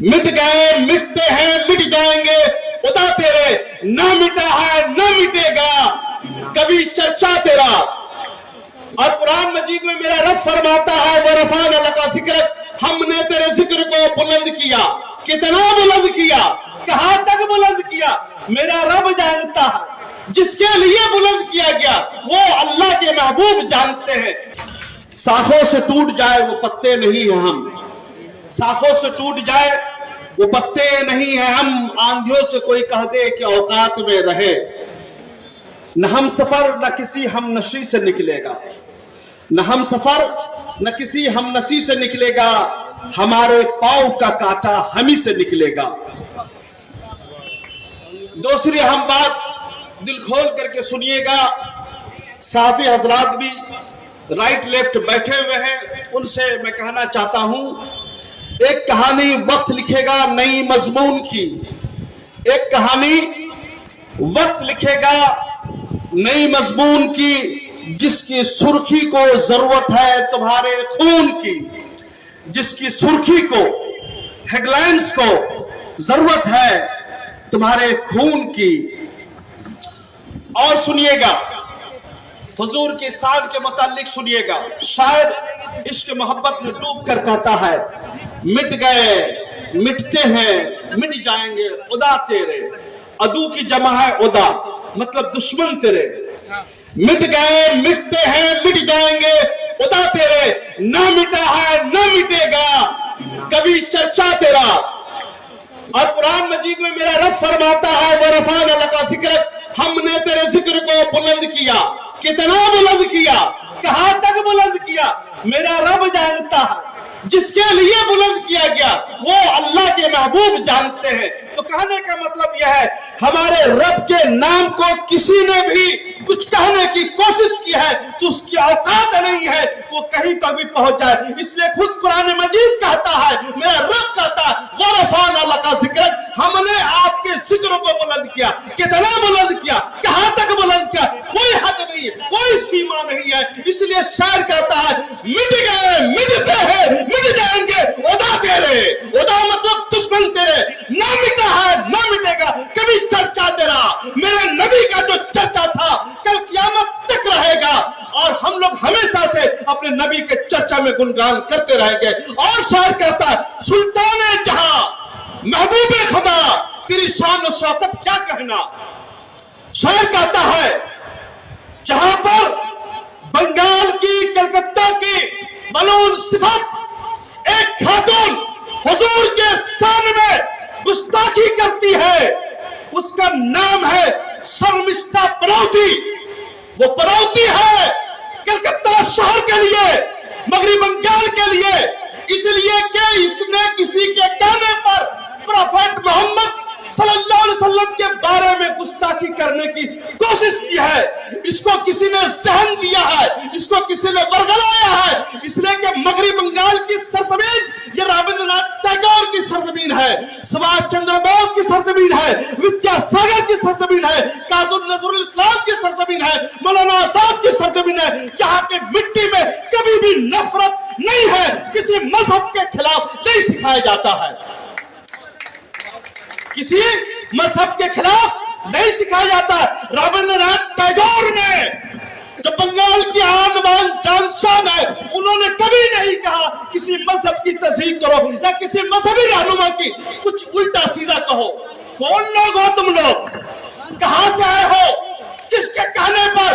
مٹ گئے مٹتے ہیں مٹ جائیں گے خدا تیرے نہ مٹا ہے نہ مٹے گا کبھی چرچا تیرا. اور قرآن مجید میں میرا رب فرماتا ہے وَرَفَعْنَا لَكَ ذِكْرَكَ ہم نے تیرے ذکر کو بلند کیا. کتنا بلند کیا, کہاں تک بلند کیا, میرا رب جانتا ہے. جس کے لیے بلند کیا گیا وہ اللہ کے محبوب جانتے ہیں. شاخوں سے ٹوٹ جائے وہ پتے نہیں ہیں ہم, شاخوں سے ٹوٹ جائے وہ پتے نہیں ہیں ہم, آندھیوں سے کوئی کہہ دے کہ اوقات میں رہے. نہ ہم سفر نہ کسی ہم نشی سے نکلے گا, نہ ہم سفر نہ کسی ہم نشی سے نکلے گا, ہمارے پاؤں کا کانٹا ہم ہی سے نکلے گا. دوسری ہم بات دل کھول کر کے سنیے گا, صحافی حضرات بھی رائٹ لیفٹ بیٹھے ہوئے ہیں, ان سے میں کہنا چاہتا ہوں ایک کہانی وقت لکھے گا نئی مضمون کی, ایک کہانی وقت لکھے گا نئی مضمون کی, جس کی سرخی کو ضرورت ہے تمہارے خون کی, جس کی سرخی کو ہیڈ لائنز کو ضرورت ہے تمہارے خون کی. اور سنیے گا حضور کی شان کے متعلق سنیے گا, شاعر عشق محبت میں ڈوب کر کہتا ہے مٹ گئے مٹتے ہیں مٹ جائیں گے خدا تیرے. عدو کی جمع ہے عدا مطلب دشمن تیرے. مٹ گئے مٹتے ہیں مٹ جائیں گے خدا تیرے, نہ مٹا ہے نہ مٹے گا کبھی چرچا تیرا. اور قرآن مجید میں میرا رب فرماتا ہے وَرَفَعْنَا لَكَ ذِكْرَكَ ہم نے تیرے ذکر کو بلند کیا. کتنا بلند کیا, کہاں تک بلند کیا, میرا رب جانتا ہے. جس کے لیے بلند کیا گیا وہ اللہ کے محبوب جانتے ہیں. تو کہنے کا مطلب یہ ہے ہمارے رب کے نام کو کسی نے بھی کچھ کہنے کی کوشش کی ہے تو اس کی اوقات نہیں ہے وہ کہیں تک بھی پہنچ جائے. اس لیے خود قرآن مجید کہتا ہے, میرا رب کہتا ہے وَرَفَعْنَا لَكَ ذِكْرَكَ ہم نے آپ کے ذکر کو بلند کیا. کتنا بلند کیا, کہاں تک بلند کیا, کوئی حد نہیں ہے, کوئی سیما نہیں ہے. اس لیے شاعر کہتا ہے مٹ گئے مٹتے ہیں مٹ جائیں گے خدا تیرے. خدا مطلب دشمن تیرے, نہ مٹا ہے نہ مٹے گا کبھی چرچا تیرا. میرے نبی کا جو چرچا تھا کل قیامت تک رہے گا اور ہم لوگ ہمیشہ سے اپنے نبی کے چرچا میں گنگان کرتے رہیں گے. اور شاعر کہتا ہے سلطان جہاں محبوب خدا تیری شان و شوکت کیا کہنا. شاعر کہتا ہے جہاں پر بنگال کی کلکتہ کی ملعون صفت ایک خاتون حضور کے سامنے گستاخی کرتی ہے, اس کا نام ہے شرمشٹا پراؤتی. وہ پراؤتی ہے کلکتہ شہر کے لیے, مغربی بنگال کے لیے, اس لیے کہ اس نے کسی کے کہنے پر پروفیٹ محمد صلی اللہ علیہ وسلم کے بارے میں گستاخی کرنے کی کوشش کی ہے. اس کو کسی نے ذہن دیا ہے, اس کو کسی نے ورگلایا ہے, اس لیے کہ مغربی بنگال کی سرزمین یہ رابندر ناتھ ٹیگور کی سرزمین ہے, سبھاش چندر بوس کی سرزمین ہے, ودیا ساگر کی سرزمین ہے, قاضی نظر الاسلام کی سرزمین ہے, مولانا آزاد کی سرزمین ہے. یہاں کے مٹی میں کبھی بھی نفرت نہیں ہے, کسی مذہب کے خلاف نہیں سکھایا جاتا ہے, کسی مذہب کے خلاف نہیں سکھایا جاتا ہے. رابندر ناتھ ٹیگور نے جو بنگال کی آن بان جان شان ہے انہوں نے کبھی نہیں کہا کسی مذہب کی تصدیق کرو یا کسی مذہبی رہنما کی کچھ الٹا سیدھا کہو. کون لوگ ہو تم لوگ, کہاں سے آئے ہو, کس کے کہنے پر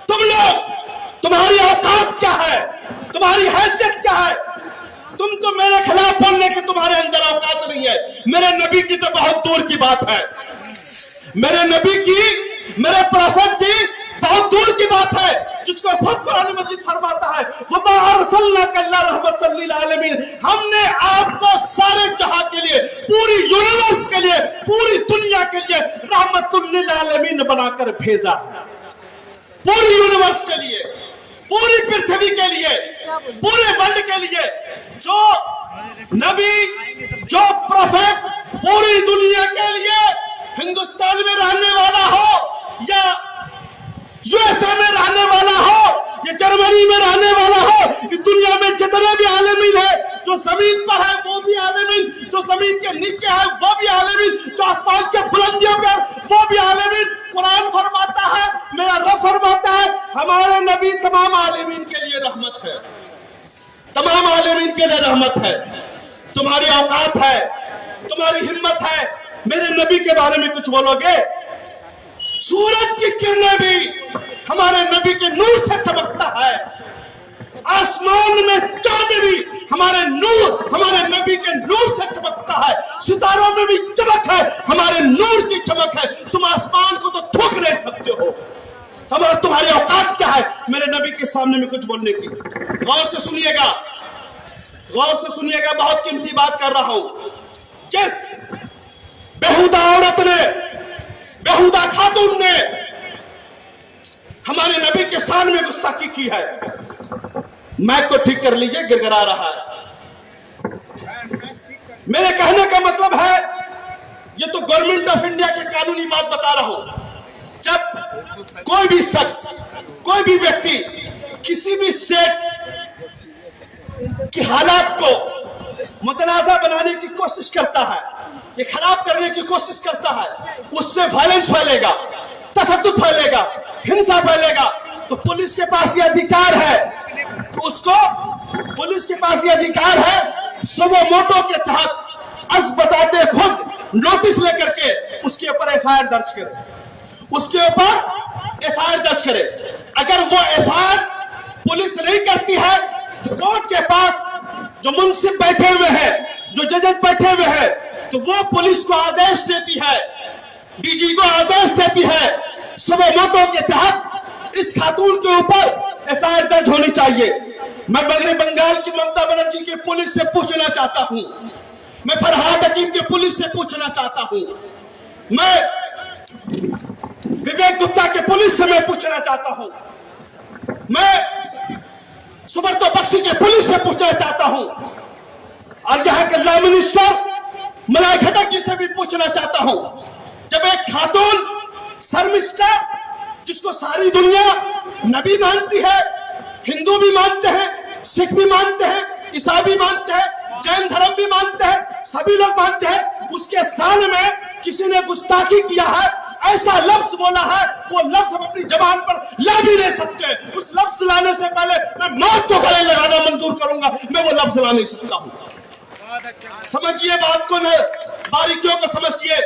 تم لوگ, تمہاری اوقات کیا ہے, تمہاری حیثیت کیا ہے. تم تو میرے خلاف بولنے کے تمہارے اندر اوقات نہیں ہے. میرے نبی کی تو بہت دور کی بات ہے, میرے نبی کی, میرے پروفیٹ کی بہت دور کی بات ہے, جس کو خود قرآن مجید فرماتا ہے وَمَا أَرْسَلْنَاكَ إِلَّا رَحْمَةً لِّلْعَالَمِينَ ہم نے آپ کو سارے جہاں کے لیے, پوری یونیورس کے لیے, پوری دنیا کے لیے رحمت للعالمین بنا کر بھیجا. پوری یونیورس کے لیے, پوری پرتھوی کے لیے, پورے ورلڈ کے لیے. جو نبی, جو پروفیٹ پوری دنیا کے لیے, ہندوستان میں رہنے والا ہو یا یو ایس اے میں رہنے والا ہو یا جرمنی میں رہنے والا ہو, دنیا میں جتنے بھی عالمین ہیں جو زمین پر ہے وہ بھی عالمین, جو زمین जमीन के नीचे है वो भी आलिमीन, जो आसमान के बुलंदियों पे वो भी आलिमीन। कुरान फरमाता है, मेरा रब फरमाता है, हमारे नबी तमाम आलिमीन के लिए रहमत है, तमाम आलिमीन के लिए रहमत है। तुम्हारी औकात है, तुम्हारी हिम्मत है, मेरे नबी के बारे में कुछ बोलोगे? सूरज की किरणें भी हमारे नबी के नूर से चमकता है, आसमान में चांद भी हमारे नूर, हमारे नबी के नूर से चमकता है, सितारों में भी चमक है, हमारे नूर की चमक है। तुम आसमान को तो ठोक नहीं सकते हो, तुम्हारी औकात क्या है मेरे नबी के सामने में कुछ बोलने की? गौर से सुनिएगा, गौर से सुनिएगा, बहुत कीमती बात कर रहा हूं। जिस बेहुदा औरत ने, बेहुदा खातून ने हमारे नबी के शान में गुस्ताखी की है, मैक को ठीक कर लीजिए, गिड़गिड़ा रहा है। मेरे कहने का मतलब है, ये तो गवर्नमेंट ऑफ इंडिया की कानूनी बात बता रहा हूं। जब कोई भी शख्स, कोई भी व्यक्ति किसी भी स्टेट की हालात को मुतनाज़ा बनाने की कोशिश करता है, ये खराब करने की कोशिश करता है, उससे वायलेंस फैलेगा, तशद्दुद फैलेगा, हिंसा फैलेगा, तो पुलिस के पास ये अधिकार है, तो उसको, पुलिस के पास ये अधिकार है, सुबो मोटो के तहत अज बताते खुद नोटिस लेकर के उसके ऊपर एफआईआर दर्ज करे, उसके ऊपर एफआईआर दर्ज करे। अगर वो एफआईआर पुलिस नहीं करती है तो कोर्ट के पास जो मुंसिफ बैठे हुए हैं, जो जज बैठे हुए हैं, तो वो पुलिस को आदेश देती है, डीजी को आदेश देती है, सुबह मोटो के तहत इस खातून के ऊपर एफआईआर दर्ज होनी चाहिए। मैं मगरब बंगाल की ममता बनर्जी की पुलिस से पूछना चाहता हूं, मैं फरहाद हकीम की पुलिस से पूछना चाहता हूं, मैं विवेक गुप्ता के पुलिस से मैं पूछना चाहता हूं, मैं सुब्रतो बख्शी के पुलिस से पूछना चाहता हूं, और यहां के लॉ मिनिस्टर मलाय घटक जी से भी पूछना चाहता हूं। जब एक खातून शर्मिष्ठा, जिसको सारी दुनिया नबी मानती है, हिंदू भी मानते हैं, सिख भी मानते हैं, ईसाई भी मानते हैं, जैन धर्म भी मानते हैं, सभी लोग मानते हैं, उसके साल में किसी ने गुस्ताखी किया है, ऐसा लफ्ज बोला है, वो लफ्ज हम अपनी जबान पर ला भी नहीं सकते। उस लफ्ज लाने से पहले मैं मौत को गले लगाना मंजूर करूंगा, मैं वो लफ्ज ला नहीं सकता हूं। समझिए बात को, बारीकियों को समझिए।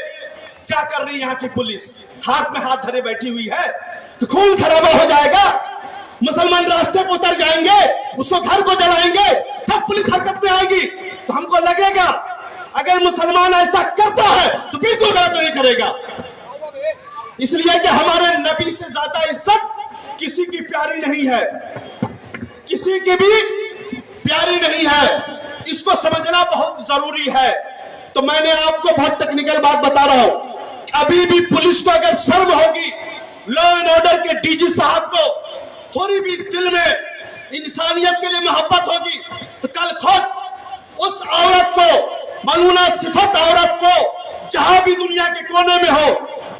क्या कर रही है यहाँ की पुलिस? हाथ में हाथ धरे बैठी हुई है, खून खराबा हो जाएगा, मुसलमान रास्ते पर उतर जाएंगे, उसको घर को जलाएंगे, तब पुलिस हरकत में आएगी। तो हमको लगेगा अगर मुसलमान ऐसा करता है तो बिल्कुल गलत नहीं करेगा, इसलिए कि हमारे नबी से ज्यादा इज्जत किसी की प्यारी नहीं है, किसी की भी प्यारी नहीं है। इसको समझना बहुत जरूरी है। तो मैंने आपको बहुत टेक्निकल बात बता रहा हूं, अभी भी पुलिस को अगर शर्म होगी, लॉ एंड ऑर्डर के डीजी साहब को थोड़ी भी दिल में इंसानियत के लिए मोहब्बत होगी, तो कल खुद उस औरत को, मलूना सिफत औरत को, जहां भी दुनिया के कोने में हो,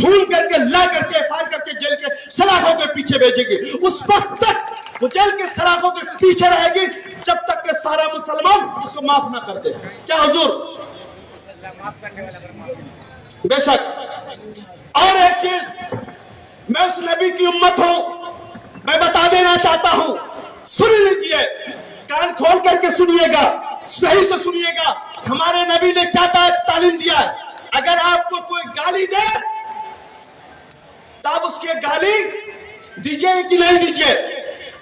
ढूंढ करके ला करके फायर करके जेल के सलाखों के पीछे भेजेगी। उस वक्त तक वो जेल के सलाखों के पीछे रहेगी जब तक कि सारा मुसलमान उसको माफ ना कर दे। क्या हुजूर? बेशक। और एक चीज, मैं उस नबी की उम्मत हूं, मैं बता देना चाहता हूं, सुन लीजिए, कान खोल करके सुनिएगा, सही से सुनिएगा। हमारे नबी ने क्या तालीम दिया है? अगर आपको कोई गाली दे तब उसके गाली दीजिए कि नहीं दीजिए,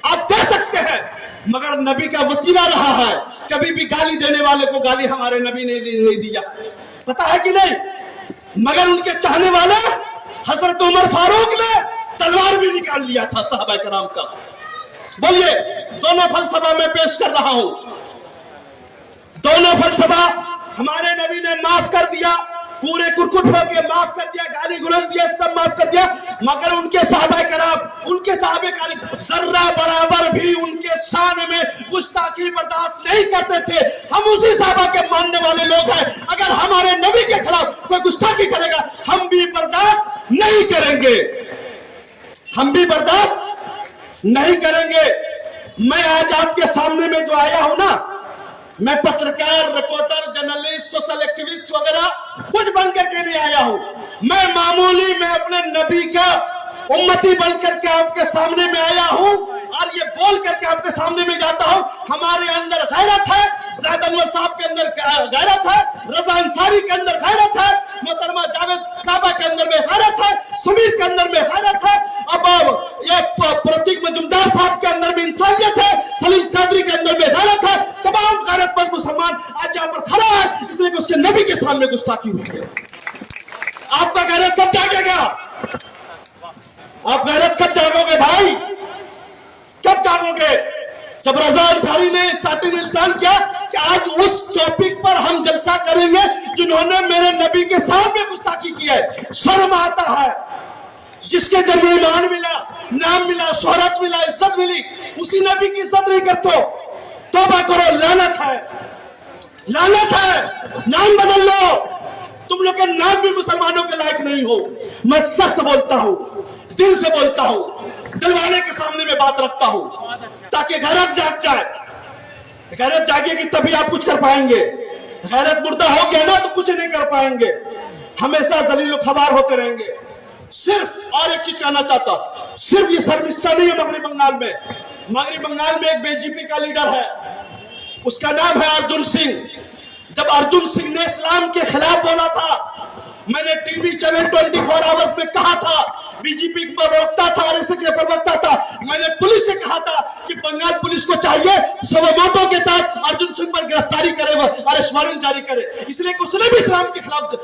आप दे सकते हैं, मगर नबी का वतीरा रहा है, कभी भी गाली देने वाले को गाली हमारे नबी ने नहीं दिया, पता है कि नहीं? मगर उनके चाहने वाले हजरत उमर फारूक ने तलवार भी निकाल लिया था सहाबा कराम का। बोलिए, दोनों फलसफा में पेश कर रहा हूं, दोनों फलसफा हमारे नबी ने माफ कर दिया, पूरे कुरकुट होके माफ कर दिया, गाली गुलज दिया, सब माफ कर दिया, मगर उनके सहाबा कराम, उनके सहाबे कराम जर्रा बराबर भी उनके शान में गुस्ताखी बर्दाश्त नहीं करते थे। हम उसी सहाबा के मानने वाले लोग हैं, अगर हमारे नबी के खिलाफ कोई गुस्ताखी करेगा हम भी बर्दाश्त नहीं करेंगे, हम भी बर्दाश्त नहीं करेंगे। मैं आज आपके सामने में जो आया हूं ना, मैं पत्रकार, रिपोर्टर, जर्नलिस्ट, सोशल एक्टिविस्ट वगैरह कुछ बन करके नहीं आया हूं। मैं मामूली, मैं अपने नबी का उम्मती बनकर के आपके सामने में आया हूं और ये बोल करके आपके सामने में जाता हूं। हमारे अंदर गैरत है, ज़ैद अनवर साहब के अंदर गैरत है, रजा अंसारी के अंदर गैरत है, मोहतरमा जावेद साहबा के अंदर में गैरत है, समीर के अंदर में गैरत है, अब ये प्रतीक मजूमदार साहब के अंदर में इंसानियत है, सलीम कादरी के अंदर में गैरत है। तमाम गैरतमंद मुसलमान आज यहाँ पर खड़ा है इसलिए कि उसके नबी के सामने गुस्ताखी हुई है। आपका गैरत कब जागेगा? आप गैरत कब जागोगे भाई? कब जागोगे? जब रजा अंसारी ने स्टार्टिंग में इंसान किया कि आज उस टॉपिक पर हम जलसा करेंगे जिन्होंने मेरे नबी के सामने गुस्ताखी की है। शर्म आता है, जिसके जरिए ईमान मिला, नाम मिला, शोहरत मिला, इज्जत मिली, उसी नबी की इज्जत नहीं करते। तौबा करो, लानत है, लानत है। नाम बदल लो, तुम लोग के नाम भी मुसलमानों के लायक नहीं हो। मैं सख्त बोलता हूं, दिल से बोलता हूं, दिलवाले के सामने में बात रखता हूं ताकि गैरत जाग जाए। गैरत जागेगी तभी आप कुछ कर पाएंगे। गैरत मुर्दा हो गया ना तो कुछ नहीं कर पाएंगे, हमेशा जलील खबार होते रहेंगे। सिर्फ और एक चीज कहना चाहता, सिर्फ ये शर्मिस्ता नहीं है मगरबी बंगाल में। मगरबी बंगाल में एक बीजेपी का लीडर है, उसका नाम है अर्जुन सिंह। जब अर्जुन सिंह ने इस्लाम के खिलाफ बोला था, मैंने टीवी चैनल 24 आवर्स में कहा था, बीजेपी का प्रवक्ता था, आरएसएस के प्रवक्ता था, मैंने पुलिस से कहा था कि बंगाल पुलिस को चाहिए सबूतों के तहत अर्जुन सिंह पर गिरफ्तारी करे, अरेस्ट वारंट जारी करे। इसलिए कि उसने भी इस्लाम के खिलाफ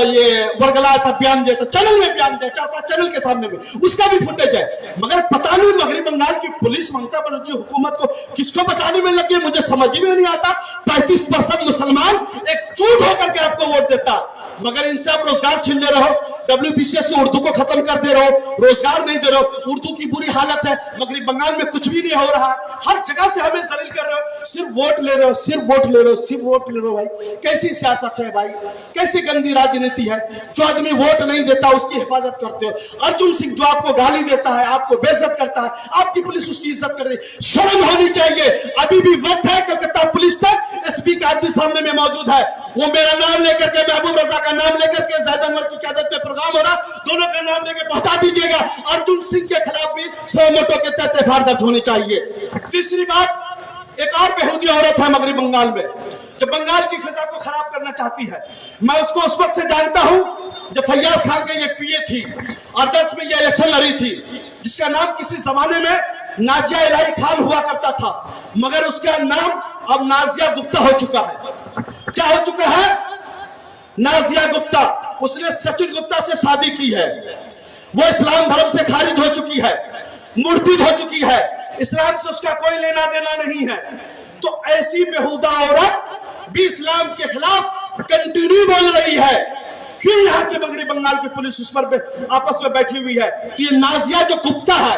ये वर्गलाया था, बयान दिया था, चैनल में बयान दिया, 4-5 चैनल के सामने में, उसका भी फुटेज है। मगर पता नहीं मगरबी बंगाल की पुलिस ममता बनर्जी हुकूमत को किसको बचाने में लगी, मुझे समझ में नहीं आता। 35% मुसलमान एक झूठ होकर के आपको वोट देता, मगर इनसे आप रोजगार छीन ले रहे हो। WBCS से उर्दू को खत्म कर दे रहे हो, रोजगार नहीं दे रहे हो, उर्दू की बुरी हालत है। मगरबी बंगाल में कुछ भी नहीं हो रहा, हर जगह से हमें जलील कर रहे हो, सिर्फ वोट ले रहे हो, सिर्फ वोट ले रहे हो, सिर्फ वोट ले रहे हो। भाई कैसी सियासत है भाई, कैसी गंदी राजनीति है। जो आदमी वोट नहीं देता उसकी हिफाजत करते हो। अर्जुन सिंह जो आपको गाली देता है, आपको बेइज्जत करता है, आपकी पुलिस उसकी इज्जत कर रही है। शर्म होनी चाहिए। अभी भी वक्त है, कलकत्ता पुलिस तक एसपी का आदमी सामने में मौजूद है, वो मेरा नाम लेकर के, महबूब रजा का नाम लेकर के, ज़ैद अनवर की क़यादत में प्रोग्राम हो रहा, दोनों का नाम लेकर पहुंचा दीजिएगा। अर्जुन सिंह के खिलाफ भी सबूतों के तहत एफआईआर दर्ज होनी चाहिए। तीसरी बात, एक और बेहूदी औरत है मगरबी बंगाल में जो बंगाल की फिजा को खराब करना चाहती है। मैं उसको उस वक्त से जानता हूं जब फैयाज खान के ये पीए थी और 10 में ये इलेक्शन लड़ी थी, जिसका नाम किसी जमाने में नाजिया इलाही खान हुआ करता था, मगर उसका नाम अब नाजिया गुप्ता हो चुका है। क्या हो चुका है? नाजिया गुप्ता। उसने सचिन गुप्ता से शादी की है, वो इस्लाम धर्म से खारिज हो चुकी है, मुर्तिद हो चुकी है, इस्लाम से उसका कोई लेना देना नहीं है। तो ऐसी बेहुदा औरत भी इस्लाम के खिलाफ कंटिन्यू बोल रही है। क्यों यहाँ के मगरबी बंगाल की पुलिस उस पर आपस में बैठी हुई है? तो ये नाजिया जो गुप्ता है,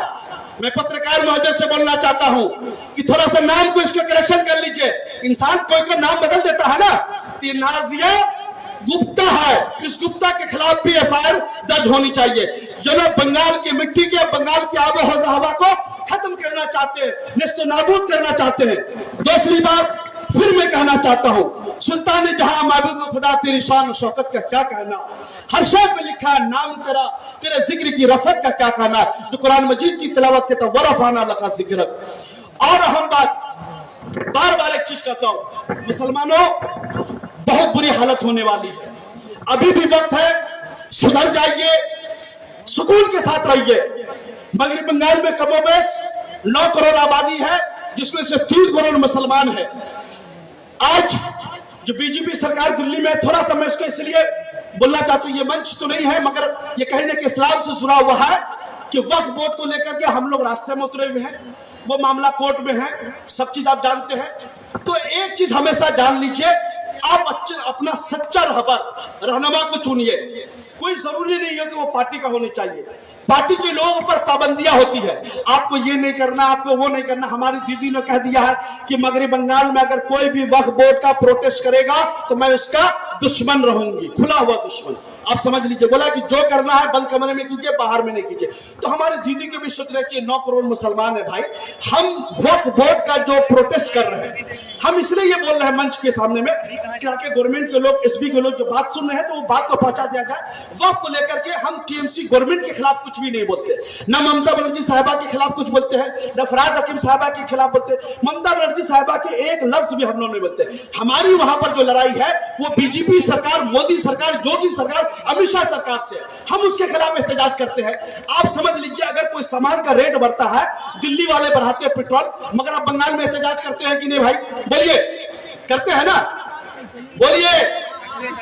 मैं पत्रकार महोदय से बोलना चाहता हूं कि थोड़ा सा नाम को इसको करेक्शन कर लीजिए। इंसान कोई का नाम बदल देता है ना, तो ये नाजिया गुप्ता है, इस गुप्ता के खिलाफ भी एफआईआर दर्ज होनी चाहिए। जो लोग बंगाल की मिट्टी के, बंगाल की आबो हवा को खत्म करना चाहते हैं, निस्तो नाबूद करना चाहते हैं। दूसरी बात फिर मैं कहना चाहता हूं, सुल्तान जहां महबूब खुदा तेरी शान शौकत का क्या कहना, हर शय पे लिखा है नाम तेरा, तेरे जिक्र की रफत का क्या कहना। जो कुरान मजीद की तिलावत के तो वरफाना लका जिक्र। और अहम बात, बार बार एक चीज कहता हूं, मुसलमानों बहुत बुरी हालत होने वाली है, अभी भी वक्त है, सुधर जाइए, सुकून के साथ रहिए। मगरबी बंगाल में कमोबेश 9 करोड़ आबादी है, जिसमें से 3 करोड़ मुसलमान है। आज जो बीजेपी सरकार दिल्ली में, थोड़ा सा मैं इसको इसलिए बोलना चाहता हूं, ये मंच तो नहीं है मगर ये कहने के इस्लाम से जुड़ा हुआ है कि वक्फ बोर्ड को लेकर के हम लोग रास्ते में उतरे हुए हैं, वो मामला कोर्ट में है, सब चीज आप जानते हैं। तो एक चीज हमेशा जान लीजिए, आप अपना सच्चा रहनुमा को चुनिए। कोई जरूरी नहीं है कि वो पार्टी का होना चाहिए, पार्टी के लोगों पर पाबंदियां होती है, आपको ये नहीं करना, आपको वो नहीं करना। हमारी दीदी ने कह दिया है कि मगरबी बंगाल में अगर कोई भी वक्फ बोर्ड का प्रोटेस्ट करेगा तो मैं उसका दुश्मन रहूंगी, खुला हुआ दुश्मन। आप समझ लीजिए, बोला कि जो करना है बंद कमरे में कीजिए, बाहर में नहीं कीजिए। तो हमारे दीदी को भी सोचना चाहिए, 9 करोड़ मुसलमान है भाई, हम वक्फ बोर्ड का जो प्रोटेस्ट कर रहे हैं, हम इसलिए ये बोल रहे हैं मंच के सामने में, ताकि गवर्नमेंट के लोग, एसपी के लोग जो बात सुन रहे हैं तो वो बात को पहुंचा दिया जाए। वक्फ को लेकर के हम टीएमसी गवर्नमेंट के खिलाफ कुछ भी नहीं बोलते, न ममता बनर्जी साहिबा के खिलाफ कुछ बोलते हैं, न फराद हकीम साहिबा के खिलाफ बोलते हैं, ममता बनर्जी साहिबा के एक लफ्ज भी हम लोग नहीं बोलते। हमारी वहां पर जो लड़ाई है वो बीजेपी सरकार, मोदी सरकार, योगी सरकार, अमित शाह सरकार से, हम उसके खिलाफ एहतजाज करते हैं। आप समझ लीजिए, अगर कोई सामान का रेट बढ़ता है, दिल्ली वाले बढ़ाते हैं पेट्रोल, मगर आप बंगाल में एहतजाज करते हैं कि नहीं भाई? बोलिए, करते हैं ना? बोलिए,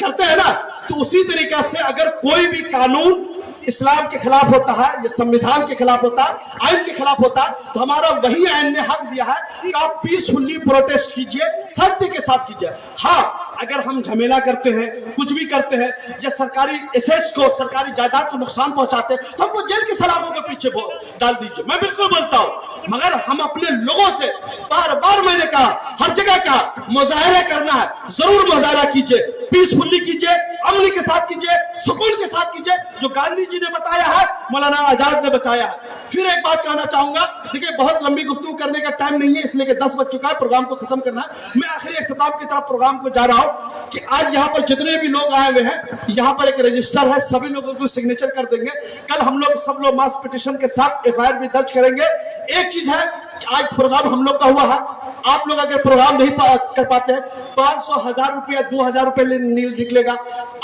करते हैं ना? तो उसी तरीका से अगर कोई भी कानून इस्लाम के खिलाफ होता है या संविधान के खिलाफ होता है, आइन के खिलाफ होता है, तो हमारा वही आइन ने हक दिया है कि आप पीसफुली प्रोटेस्ट कीजिए, सत्य के साथ कीजिए। हाँ, अगर हम झमेला करते हैं, कुछ भी करते हैं, जो सरकारी एसेट्स को, सरकारी जायदाद को नुकसान पहुंचाते हैं, तो हमको जेल की सलाखों के पीछे डाल दीजिए। मैं बिल्कुल बोलता हूं, मगर हम अपने लोगों से बार बार, मैंने कहा, हर जगह का मुजाहरा करना है, जरूर मुजाहरा कीजिए, पीसफुली कीजिए, अमन के साथ कीजिए, सुकून के साथ कीजिए, जो गांधी जी ने बताया है, मौलाना आजाद ने बताया है। फिर एक बात कहना चाहूंगा, देखिए बहुत लंबी गुफ्तगू करने का टाइम नहीं है, इसलिए कि 10 बज चुका है, प्रोग्राम को खत्म करना है। मैं आखिरी इख्तिताम की तरफ प्रोग्राम को जा रहा हूं कि आज यहाँ पर जितने भी लोग आए हुए हैं, यहाँ पर एक रजिस्टर है, सभी लोगों को सिग्नेचर कर देंगे। कल हम लोग सब लोग मास पिटीशन के साथ एफआईआर भी दर्ज करेंगे। एक चीज है, आज प्रोग्राम हम लोग का हुआ है, आप लोग अगर प्रोग्राम नहीं कर पाते हैं, 500, 1000 रुपया, 2000 रुपये निकलेगा।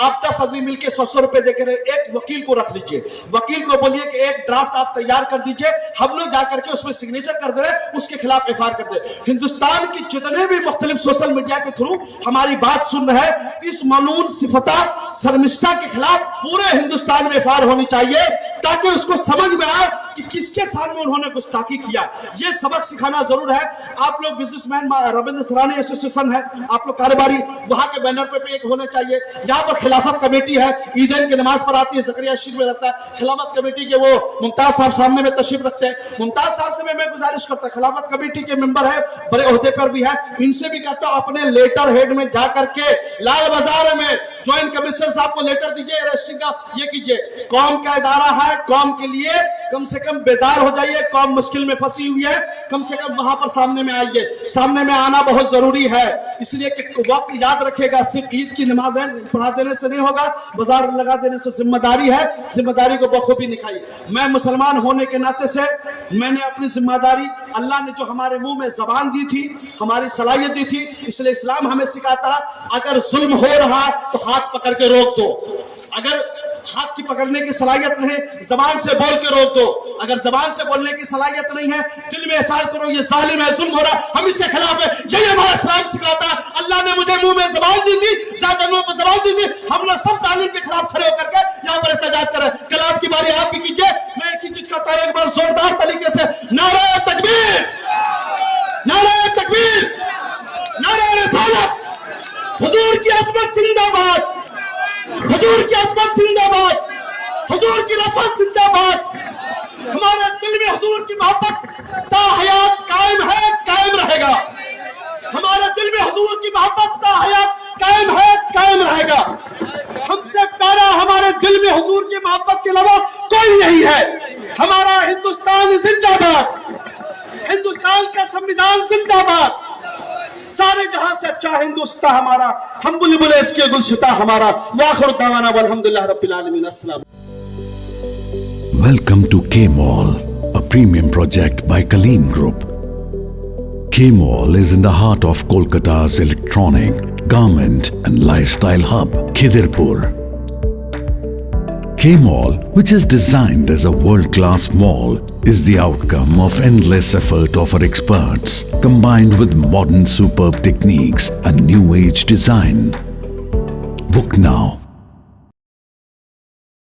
आप 10 आदमी मिलकर 100 रुपए देकर एक वकील को रख लीजिए, वकील को बोलिए कि एक ड्राफ्ट आप तैयार कर दीजिए, हम लोग जाकर के उसमें सिग्नेचर कर दे रहे, उसके खिलाफ एफआईआर कर दे। हिंदुस्तान की जितने भी मुख्तलिफ सोशल मीडिया के थ्रू हमारी बात सुन रहे हैं, इस मलून सिफता शर्मिष्ठा के खिलाफ पूरे हिंदुस्तान में एफआईआर होनी चाहिए, ताकि उसको समझ में आए कि किसके सामने उन्होंने गुस्ताखी किया। ये सबक सिखाना जरूर है। आप लोग बिजनेसमैन, रविंद्र सरानी एसोसिएशन है, आप लोग कारोबारी, वहां के बैनर पे एक होने चाहिए। यहाँ पर खिलाफत कमेटी है, ईदैन की नमाज पर आती है, जकरिया शीख में रहता है, खिलाफत कमेटी के वो मुमताज साहब सामने में तशरीफ रखते हैं। मुमताज साहब से मैं गुजारिश करता, खिलाफत कमेटी के मेंबर है, बड़े ओहदे पर भी है, इनसे भी कहता हूं अपने लेटर हेड में जाकर के लाल बाजार में ज्वाइंट कमिश्नर साहब को लेटर दीजिए, रजिस्ट्री का ये कीजिए। कौम का इदारा है, कौम के लिए कम से कम बेदार हो जाइए, कौम मुश्किल में फंसी हुई है, कम से कम वहां पर सामने में आइए। सामने में आना बहुत जरूरी है, इसलिए कि वक्त याद रखेगा, सिर्फ ईद की नमाजें पढ़ा देने से नहीं होगा, बाजार लगा देने से जिम्मेदारी है, जिम्मेदारी को बखूबी निभाई। मैं मुसलमान होने के नाते से मैंने अपनी जिम्मेदारी, अल्लाह ने जो हमारे मुंह में जबान दी थी, हमारी सलाहियत दी थी, इसलिए इस्लाम हमें सिखाता, अगर जुल्म हो रहा तो हाथ पकड़ के रोक दो। अगर हाथ की पकड़ने की सलाहियत नहीं, जबान से बोल के रोक दो। अगर जबान से बोलने की सलाहियत नहीं है, दिल में एहसास करो ये जालिम है, जुल्म हो रहा है, हम इसके खिलाफ है, यही हमारा इस्लाम सिखाता है। अल्लाह ने मुझे मुंह में जबान दी थी, ज्यादा लोगों को जबान दी थी, हम लोग सब जालिम के खिलाफ खड़े होकर के यहाँ पर एहतजाज करें। कल आपकी बारी, आप भी कीजिए। मैं एक ही चीज कहता हूं, एक बार जोरदार तरीके से नारे तकबीर, नारे तकबीर, नारे रिसालत, हुजूर की अजमत जिंदाबाद, हुजूर की अजमत जिंदाबाद, हुजूर की रफ़त जिंदाबाद। हमारे दिल में हुजूर की मोहब्बत ताहयात कायम है, कायम रहेगा। हमारे दिल में हुजूर की मोहब्बत ताहयात कायम है, कायम रहेगा। हमसे प्यारा हमारे दिल में हुजूर की मोहब्बत के अलावा कोई नहीं है। हमारा हिंदुस्तान जिंदाबाद, हिंदुस्तान का संविधान जिंदाबाद, सारे जहां से अच्छा हिंदुस्तान हमारा, हम बुलबुल इसके गुलशिता हमारा। वाखिर दावाना वल्हम्दुलिल्लाह रब्बिल आलमीन। अस्सलाम। Welcome to K-Mall, a premium project by Kaleen Group. K-Mall is in the heart of Kolkata's electronic, garment and lifestyle hub, Khidirpur. K-Mall, which is designed as a world-class mall, is the outcome of endless effort of our experts, combined with modern superb techniques and new age design. Book now